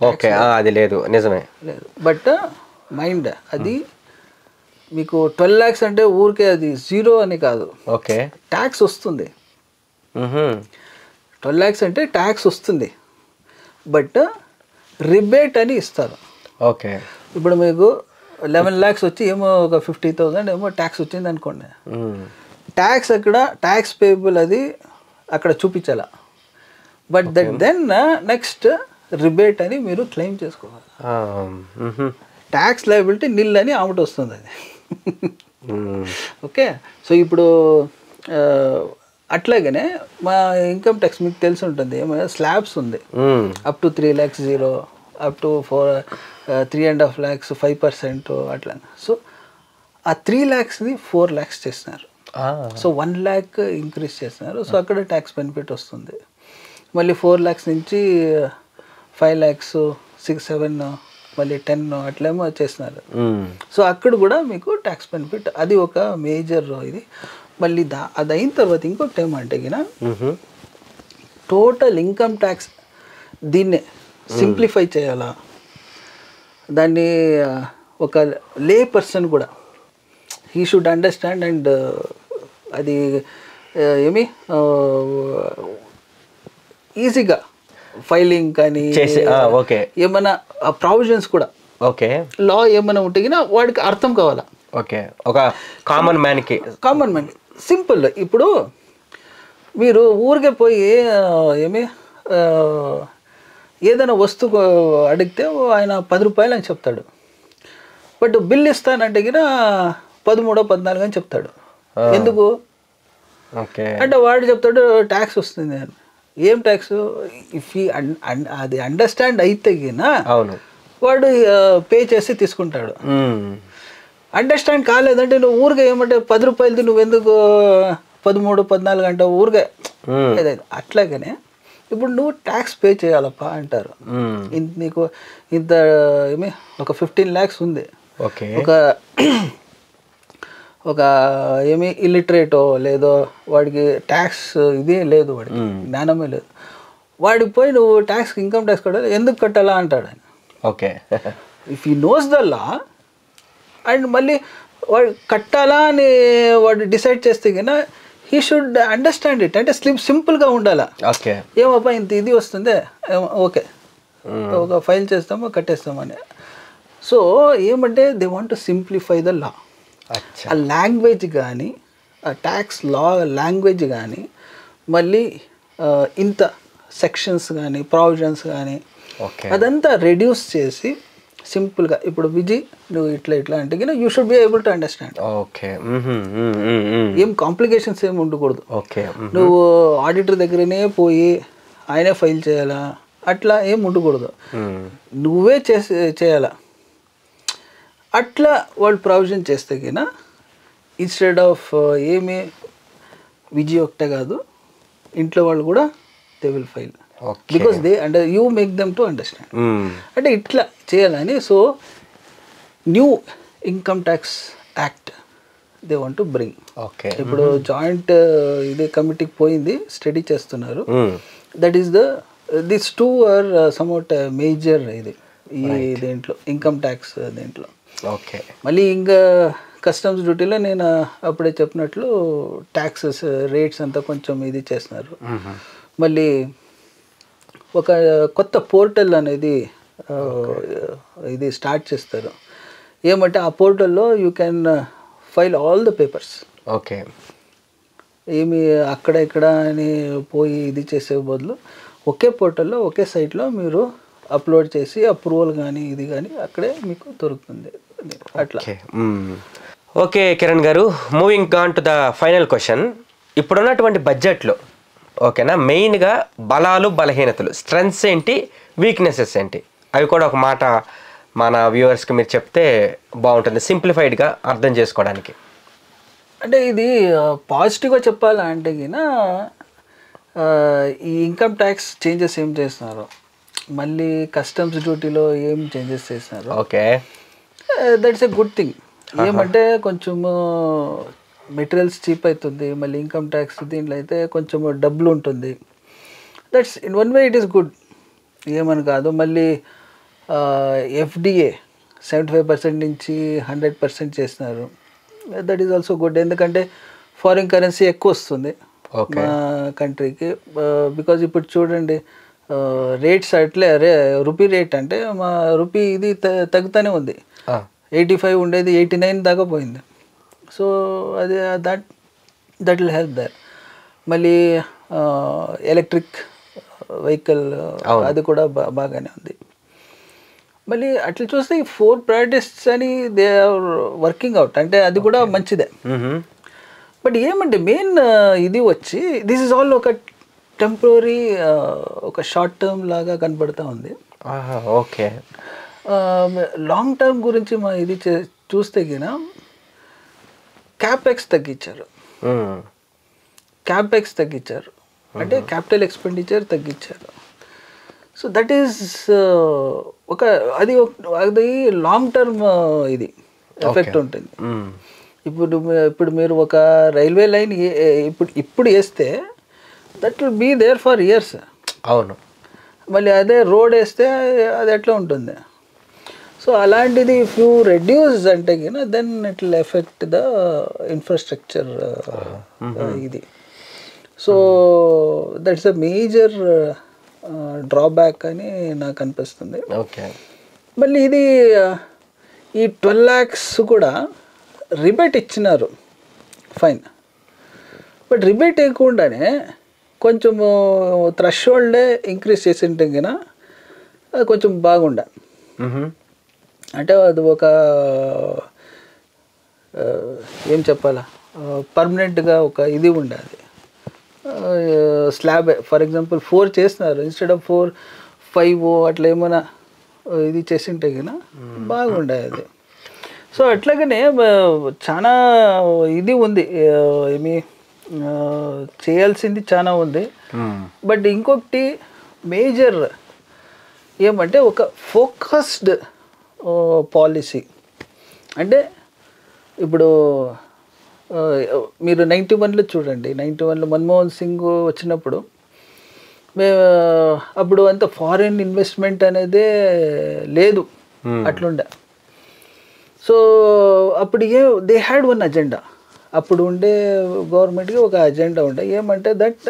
ఓకే, అది లేదు, నిజమే లేదు. బట్ మైండ్ అది మీకు 12 lakhs అంటే ఊరికే అది జీరో అని కాదు. ఓకే, ట్యాక్స్ వస్తుంది. 12 lakhs అంటే ట్యాక్స్ వస్తుంది. బట్ రిబేట్ అని ఇస్తారు. ఓకే. ఇప్పుడు మీకు 11 lakhs వచ్చి ఏమో ఒక 50,000 ఏమో ట్యాక్స్ వచ్చింది అనుకోండి. ట్యాక్స్ అక్కడ ట్యాక్స్ పేబుల్ అది అక్కడ చూపించాల. బట్ దెన్ నెక్స్ట్ రిబేట్ అని మీరు క్లెయిమ్ చేసుకోవాలి. ట్యాక్స్ లయబిలిటీ నిల్ అని అవుట్ వస్తుంది అది. ఓకే. సో ఇప్పుడు అట్లాగనే మా ఇన్కమ్ ట్యాక్స్ మీకు తెలిసి ఉంటుంది, ఏమైనా స్లాబ్స్ ఉంది. Up to 3 lakhs 0, up to 3.5 lakhs 5% అట్లా. సో ఆ 3 lakhsని 4 lakhs చేస్తున్నారు. సో 1 lakh ఇంక్రీజ్ చేస్తున్నారు. సో అక్కడ ట్యాక్స్ బెనిఫిట్ వస్తుంది. మళ్ళీ 4 lakhs నుంచి 5 lakhs 6, 7 మళ్ళీ 10 అట్లేమో చేస్తున్నారు. సో అక్కడ కూడా మీకు ట్యాక్స్ బెనిఫిట్ అది ఒక మేజర్ ఇది. మళ్ళీ అది అయిన తర్వాత ఇంకొకటి ఏమంటే టోటల్ ఇన్కమ్ ట్యాక్స్ దీన్నే సింప్లిఫై చేయాలా, దాన్ని ఒక లే పర్సన్ కూడా హీ షుడ్ అండర్స్టాండ్ అండ్ అది ఏమి ఈజీగా ఫైలింగ్ కానీ ఏమైనా ప్రావిజన్స్ కూడా లా ఏమైనా ఉంటే వాడికి అర్థం కావాలా. ఓకే. ఒక కామన్ మ్యాన్కి సింపుల్. ఇప్పుడు మీరు ఊరికే పోయి ఏమి ఏదైనా వస్తువు అడిగితే ఆయన 10 రూపాయలు అని చెప్తాడు. బట్ బిల్ ఇస్తానంటే 13, 14 అని చెప్తాడు. ఎందుకు అంటే వాడు చెప్తాడు ట్యాక్స్ వస్తుంది అని. ఏం ట్యాక్స్? ఇఫ్ అది అండర్స్టాండ్ అయితే అవును వాడు పే చేసి తీసుకుంటాడు. అండర్స్టాండ్ కాలేదంటే నువ్వు ఊరికే ఏమంటే 10 రూపాయలది నువ్వెందుకు 13, 14 అంటావు ఊరికే. అట్లాగనే ఇప్పుడు నువ్వు ట్యాక్స్ పే చేయాలప్పా అంటారు. నీకు ఇంత ఏమి ఒక 15 lakhs ఉంది, ఒక ఏమి ఇల్లిటరేటో లేదో వాడికి ట్యాక్స్ ఇదే లేదు, వాడికి జ్ఞానమే లేదు, వాడికి పోయి నువ్వు ట్యాక్స్ ఇన్కమ్ ట్యాక్స్ కట్టాలి ఎందుకు కట్టాలా అంటాడు ఆయన. Okay. If you knows the law and మళ్ళీ వాడు కట్టాలా అని వాడు డిసైడ్ చేస్తే కన్నా హీ షుడ్ అండర్స్టాండ్ ఇట్. అంటే సింపుల్గా ఉండాలా. ఏమప్పా ఇంత ఇది వస్తుంది ఓకే ఒక ఫైల్ చేస్తామో కట్టేస్తామని. సో ఏమంటే they want to simplify the law. ఆ లాంగ్వేజ్ కానీ ఆ ట్యాక్స్ లా లాంగ్వేజ్ కానీ మళ్ళీ ఇంత సెక్షన్స్ కానీ ప్రావిజన్స్ కానీ అదంతా రెడ్యూస్ చేసి సింపుల్గా ఇప్పుడు విజి నువ్వు ఇట్లా అంటే you should be able to understand. Okay. ఏం కాంప్లికేషన్స్ ఏమి ఉండకూడదు. నువ్వు ఆడిటర్ దగ్గరనే పోయి ఆయనే ఫైల్ చేయాలా అట్లా ఏం ఉండకూడదు, నువ్వే చేయాలా. అట్లా వాళ్ళు ప్రావిజన్ చేస్తే కినా ఇన్స్టెడ్ ఆఫ్ ఏమి విజి ఒకటే కాదు ఇంట్లో వాళ్ళు కూడా they will fail because they you make them to understand. అంటే ఇట్లా చేయాలని. So new income tax act they want to bring. ఇప్పుడు జాయింట్ ఇది కమిటీకి పోయింది, స్టడీ చేస్తున్నారు. That is this 2 or somewhat major ఇది ఈ దేంట్లో ఇన్కమ్ ట్యాక్స్ దేంట్లో. మళ్ళీ ఇంకా కస్టమ్స్ డ్యూటీలో నేను అప్పుడే చెప్పినట్లు ట్యాక్సెస్ రేట్స్ అంతా కొంచెం ఇది చేస్తున్నారు. మళ్ళీ ఒక కొత్త పోర్టల్ అనేది ఇది స్టార్ట్ చేస్తారు. ఏమంటే ఆ పోర్టల్లో you can file all the papers. ఏమి అక్కడ ఇక్కడ అని పోయి ఇది చేసే బదులు ఒకే పోర్టల్లో ఒకే సైట్లో మీరు అప్లోడ్ చేసి అప్రూవల్ కానీ ఇది కానీ అక్కడే మీకు దొరుకుతుంది అట్లా. ఓకే కిరణ్ గారు, moving on to the final question. ఇప్పుడున్నటువంటి బడ్జెట్లో ఓకేనా మెయిన్గా బలాలు బలహీనతలు, స్ట్రెంగ్స్ ఏంటి, వీక్నెసెస్ ఏంటి, అవి కూడా ఒక మాట మన వ్యూవర్స్కి మీరు చెప్తే బాగుంటుంది సింప్లిఫైడ్గా అర్థం చేసుకోవడానికి. అంటే ఇది పాజిటివ్గా చెప్పాలంటే ఈ ఇన్కమ్ ట్యాక్స్ చేంజెస్ ఏం చేస్తున్నారు, మళ్ళీ కస్టమ్స్ డ్యూటీలో ఏం చేంజెస్ చేస్తున్నారు. Okay, that's a good thing. ఏమంటే కొంచెము మెటీరియల్స్ చీప్ అవుతుంది, మళ్ళీ ఇన్కమ్ ట్యాక్స్ దీంట్లో అయితే కొంచెం డబ్బులు ఉంటుంది. That's in one way it is good, ఏమని కాదు. మళ్ళీ ఎఫ్డిఏ 75% నుంచి 100% చేస్తున్నారు. దట్ ఈస్ ఆల్సో గుడ్, ఎందుకంటే ఫారిన్ కరెన్సీ ఎక్కువ వస్తుంది మా కంట్రీకి. బికాజ్ ఇప్పుడు చూడండి రేట్స్ అట్లే రూపీ రేట్ అంటే మా రూపీ ఇది తగ్గుతూనే ఉంది. 85 ఉండేది 89 దాకా పోయింది. సో అది దట్ విల్ హెల్ప్ దర్. మళ్ళీ ఎలక్ట్రిక్ వెహికల్ అది కూడా బాగానే ఉంది. మళ్ళీ అట్లా చూస్తే ఈ 4 ప్రయారిటీస్ అని దే ఆర్ వర్కింగ్ అవుట్, అంటే అది కూడా మంచిదే. బట్ ఏమంటే మెయిన్ ఇది వచ్చి దిస్ ఇస్ ఆల్ ఒక టెంపరీ, ఒక షార్ట్ టర్మ్ లాగా కనబడుతూ ఉంది. ఓకే. లాంగ్ టర్మ్ గురించి మా ఇది చూస్తే గిన క్యాపెక్స్ తగ్గించారు. అంటే క్యాపిటల్ ఎక్స్పెండిచర్ తగ్గించారు. సో దట్ ఈస్ అది లాంగ్ టర్మ్ ఇది ఎఫెక్ట్ ఉంటుంది. ఇప్పుడు మీరు ఒక రైల్వే లైన్ ఇప్పుడు వేస్తే that will be there for years. అవును. మళ్ళీ అదే రోడ్ వేస్తే అది ఎట్లా ఉంటుంది. సో అలాంటిది ఇఫ్ యూ రెడ్యూస్ అంటే కినా then it will effect the infrastructure ఇది. So that's a major drawback అని నాకు అనిపిస్తుంది. ఓకే. మళ్ళీ ఇది ఈ 12 lakhs కూడా రిబేట్ ఇచ్చినారు, ఫైన్. బట్ రిబేట్ ఇవ్వకుండానే కొంచెము థ్రెషోల్డే ఇంక్రీజ్ చేసింటే కినా అది కొంచెం బాగుండే. అంటే అది ఒక ఏం చెప్పాలా, పర్మనెంట్గా ఒక ఇది ఉండాలి. స్లాబ్ ఫర్ ఎగ్జాంపుల్ 4 చేస్తున్నారు, ఇన్స్టెడ్ ఆఫ్ 4, 5 అట్లా ఏమైనా ఇది చేసింటే కన్నా బాగుండేది. సో అట్లాగనే చాలా ఇది ఉంది, ఏమి చేయాల్సింది చాలా ఉంది. బట్ ఇంకొకటి మేజర్ ఏమంటే ఒక ఫోకస్డ్ పాలసీ. అంటే ఇప్పుడు మీరు 91లో చూడండి, 91లో మన్మోహన్ సింగ్ వచ్చినప్పుడు అప్పుడు అంత ఫారిన్ ఇన్వెస్ట్మెంట్ అనేదే లేదు, అట్లుండే. సో అప్పుడు దే హ్యాడ్ వన్ అజెండా. అప్పుడు ఉండే గవర్నమెంట్కి ఒక అజెండా ఉండే, ఏమంటే that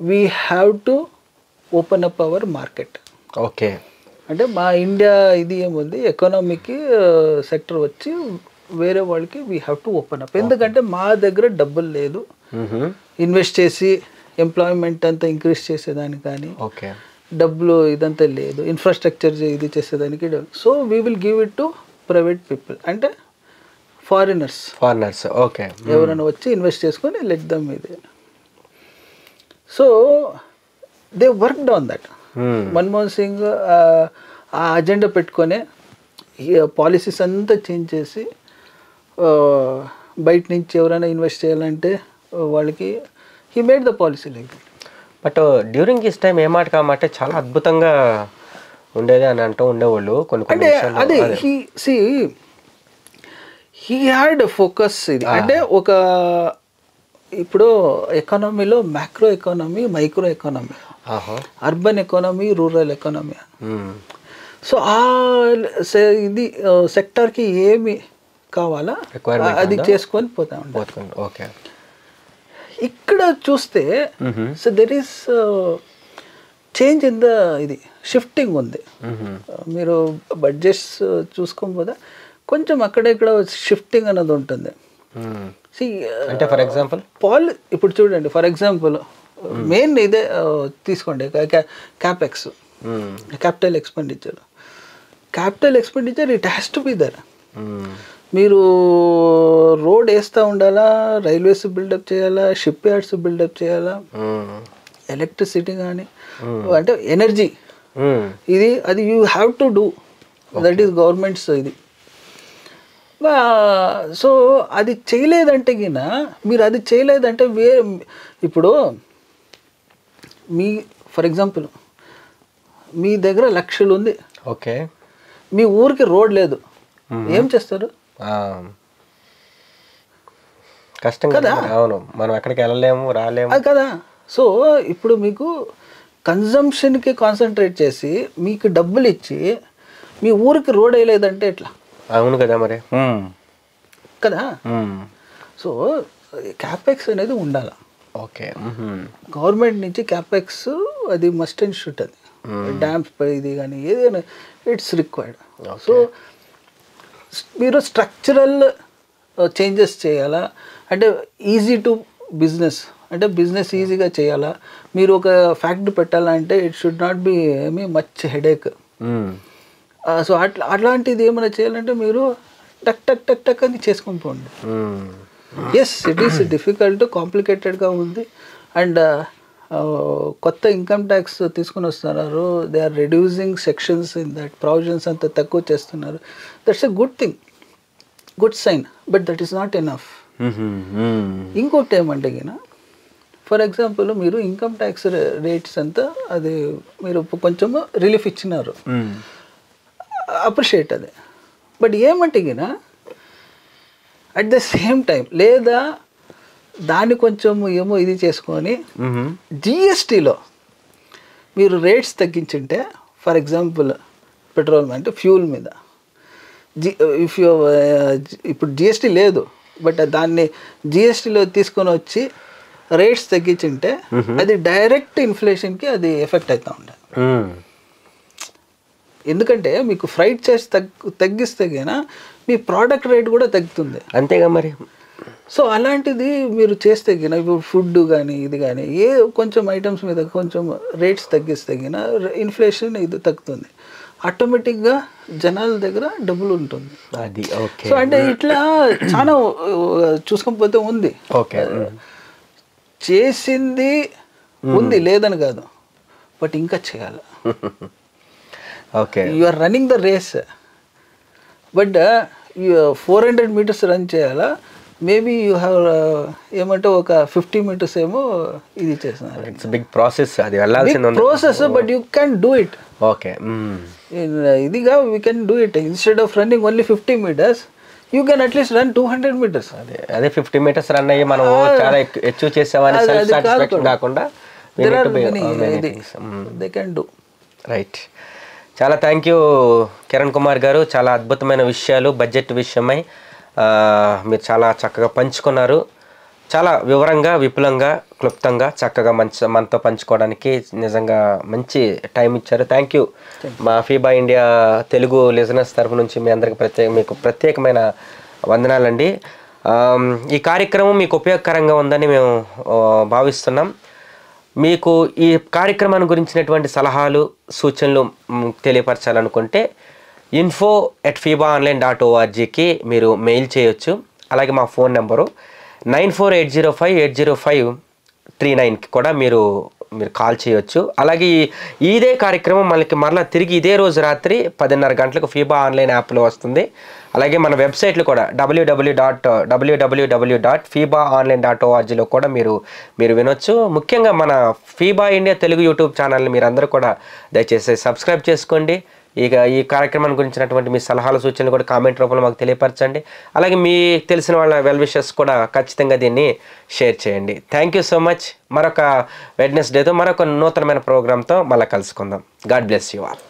we have to open up hour market. Okay. అంటే మా ఇండియా ఇది ఏముంది, ఎకనామీకి సెక్టర్ వచ్చి వేరే వాళ్ళకి we have to open up. ఎందుకంటే మా దగ్గర డబ్బులు లేదు ఇన్వెస్ట్ చేసి ఎంప్లాయ్మెంట్ అంతా ఇంక్రీజ్ చేసేదానికి, కానీ డబ్బులు ఇదంతా లేదు ఇన్ఫ్రాస్ట్రక్చర్ ఇది చేసేదానికి. So we will give it to private people, అంటే ఫారినర్స్. ఓకే. ఎవరైనా వచ్చి ఇన్వెస్ట్ చేసుకొని లెట్ దమ్ ఇది. So they worked on that. Manmohan Singh ఆ అజెండా పెట్టుకొని పాలసీస్ అంతా చేంజ్ చేసి బయట నుంచి ఎవరైనా ఇన్వెస్ట్ చేయాలంటే వాళ్ళకి he made the policy like that. But during this time ఏమాట కామంటే చాలా అద్భుతంగా ఉండేది అని అంటూ ఉండేవాళ్ళు కొన్ని. అంటే అదే హీ హ్యాడ్ ఫోకస్ ఇది. అంటే ఒక ఇప్పుడు ఎకానమీలో macro economy, micro economy, urban economy, rural economy. So ఆ ఇది సెక్టార్కి ఏమి కావాలా అది చేసుకొని పోతా ఉంటాం. ఓకే. ఇక్కడ చూస్తే so there is change in the ఇది షిఫ్టింగ్ ఉంది. మీరు బడ్జెట్స్ చూసుకోకపోతే కొంచెం అక్కడ ఇక్కడ షిఫ్టింగ్ అనేది ఉంటుంది. అంటే ఫర్ ఎగ్జాంపుల్ ఇప్పుడు చూడండి, ఫర్ ఎగ్జాంపుల్ మెయిన్ ఇదే తీసుకోండి, capex, capital expenditure. It has to be there. మీరు రోడ్ వేస్తూ ఉండాలా, రైల్వేస్ బిల్డప్ చేయాలా, షిప్ యార్డ్స్ బిల్డప్ చేయాలా, ఎలక్ట్రిసిటీ కానీ, అంటే ఎనర్జీ ఇది అది you have to do. That is government's ఇది. సో అది చేయలేదంటే గిన మీరు అది చేయలేదంటే ఇప్పుడు మీ ఫర్ ఎగ్జాంపుల్ మీ దగ్గర లక్షలు ఉంది, ఓకే, మీ ఊరికి రోడ్ లేదు, ఏం చేస్తారు? కష్టం కదా. అవును, మనం ఎక్కడికి వెళ్ళలేము, రాలేము కదా. సో ఇప్పుడు మీకు కన్జంప్షన్కి కాన్సన్ట్రేట్ చేసి మీకు డబ్బులు ఇచ్చి మీ ఊరికి రోడ్ వేయలేదంటే ఎట్లా? అవును కదా మరి కదా. సో క్యాపెక్స్ అనేది ఉండాలి. ఓకే. గవర్నమెంట్ నుంచి క్యాపెక్స్ అది మస్ట్ అండ్ షుట్ అది డ్యాంప్ ఇది కానీ ఏదైనా ఇట్స్ రిక్వైర్డ్. సో మీరు స్ట్రక్చరల్ చేంజెస్ చేయాలా అంటే ఈజీ టు బిజినెస్ అంటే బిజినెస్ ఈజీగా చేయాలా, మీరు ఒక ఫ్యాక్టరీ పెట్టాలంటే it should not be much headache. So అట్లాంటిది ఏమైనా చేయాలంటే మీరు టక్ టక్ టక్ టక్ అని చేసుకొని పోండి. ఎస్ ఇట్ ఈస్ డిఫికల్ట్, కాంప్లికేటెడ్గా ఉంది. అండ్ కొత్త ఇన్కమ్ ట్యాక్స్ తీసుకుని వస్తున్నారు, they are reducing sections in that, provisions అంతా తక్కువ చేస్తున్నారు. That's a good thing, good sign, but that is not enough. ఇంకొకటి ఏమంటే ఫర్ ఎగ్జాంపుల్ మీరు ఇన్కమ్ ట్యాక్స్ రేట్స్ అంతా అది మీరు కొంచెం రిలీఫ్ ఇచ్చినారు, అప్రిషియేట్ అది. బట్ ఏమంటే అట్ ద సేమ్ టైం లేదా దాన్ని కొంచెం ఏమో ఇది చేసుకొని జిఎస్టీలో మీరు రేట్స్ తగ్గించుంటే, ఫర్ ఎగ్జాంపుల్ పెట్రోల్ అంటే ఫ్యూల్ మీద ఇప్పుడు జిఎస్టీ లేదు, బట్ దాన్ని జిఎస్టీలో తీసుకొని వచ్చి రేట్స్ తగ్గించుంటే అది డైరెక్ట్ ఇన్ఫ్లేషన్కి అది ఎఫెక్ట్ అవుతూ ఉండే. ఎందుకంటే మీకు ఫ్రైట్ చార్జ్ తగ్గిస్తే మీ ప్రోడక్ట్ రేట్ కూడా తగ్గుతుంది, అంతేగా మరి. సో అలాంటిది మీరు చేస్తే ఇప్పుడు ఫుడ్ కానీ ఇది కానీ ఏ కొంచెం ఐటమ్స్ మీద కొంచెం రేట్స్ తగ్గిస్తే ఇన్ఫ్లేషన్ ఇది తగ్గుతుంది, ఆటోమేటిక్గా జనాల దగ్గర డబ్బులు ఉంటుంది. అది ఓకే. సో అంటే ఇట్లా చాలా చూసుకోకపోతే ఉంది, ఓకే చేసింది ఉంది లేదని కాదు, బట్ ఇంకా చేయాలి. Okay, you are running the race, but 400 meters run చేయాలా, మేబీ యూ హ్యావ్ ఏమంటే ఒక 50 meters ఏమో ఇది చేస్తున్నారు. ఇట్స్ బిగ్ ప్రాసెస్, అది వెళ్ళాల్సింది process, but you can do it. Okay, ఇదిగా we can do it. Instead of running only 50 meters, you can at least run 200 meters. అదే 50 meters రన్ అయ్యి మనం చాలా అచీవ్ చేసామని సెల్ఫ్ సాటిస్ఫాక్షన్ కాకుండా దే కెన్ డూ. రైట్. చాలా థ్యాంక్ యూ కిరణ్ కుమార్ గారు, చాలా అద్భుతమైన విషయాలు బడ్జెట్ విషయమై మీరు చాలా చక్కగా పంచుకున్నారు. చాలా వివరంగా, విపులంగా, క్లుప్తంగా, చక్కగా మనతో పంచుకోవడానికి నిజంగా మంచి టైం ఇచ్చారు. Thank you. మా ఫీబా ఇండియా తెలుగు లిజనర్స్ తరఫు నుంచి మీ అందరికి మీకు ప్రత్యేకమైన వందనాలండి. ఈ కార్యక్రమం మీకు ఉపయోగకరంగా ఉందని మేము భావిస్తున్నాం. మీకు ఈ కార్యక్రమాన్ని గురించినటువంటి సలహాలు, సూచనలు తెలియపరచాలనుకుంటే info@fibaonline.orgకి మీరు మెయిల్ చేయొచ్చు. అలాగే మా ఫోన్ నెంబరు 9480580539కి కూడా మీరు కాల్ చేయొచ్చు. అలాగే ఇదే కార్యక్రమం మరలా తిరిగి ఇదే రోజు రాత్రి 10:30 గంటలకు ఫీబా ఆన్లైన్ యాప్లో వస్తుంది. అలాగే మన వెబ్సైట్లో కూడా www.fibaonline.orgలో కూడా మీరు వినొచ్చు. ముఖ్యంగా మన ఫీబా ఇండియా తెలుగు యూట్యూబ్ ఛానల్ని మీరు అందరూ కూడా దయచేసి సబ్స్క్రైబ్ చేసుకోండి. ఇక ఈ కార్యక్రమాన్ని గురించినటువంటి మీ సలహాలు, సూచనలు కూడా కామెంట్ రూపంలో మాకు తెలియపరచండి. అలాగే మీ తెలిసిన వాళ్ళ వెల్ విషెస్ కూడా ఖచ్చితంగా దీన్ని షేర్ చేయండి. Thank you so much. మరొక వెడ్నెస్డేతో మరొక నూతనమైన ప్రోగ్రామ్తో మళ్ళీ కలుసుకుందాం. God bless you all.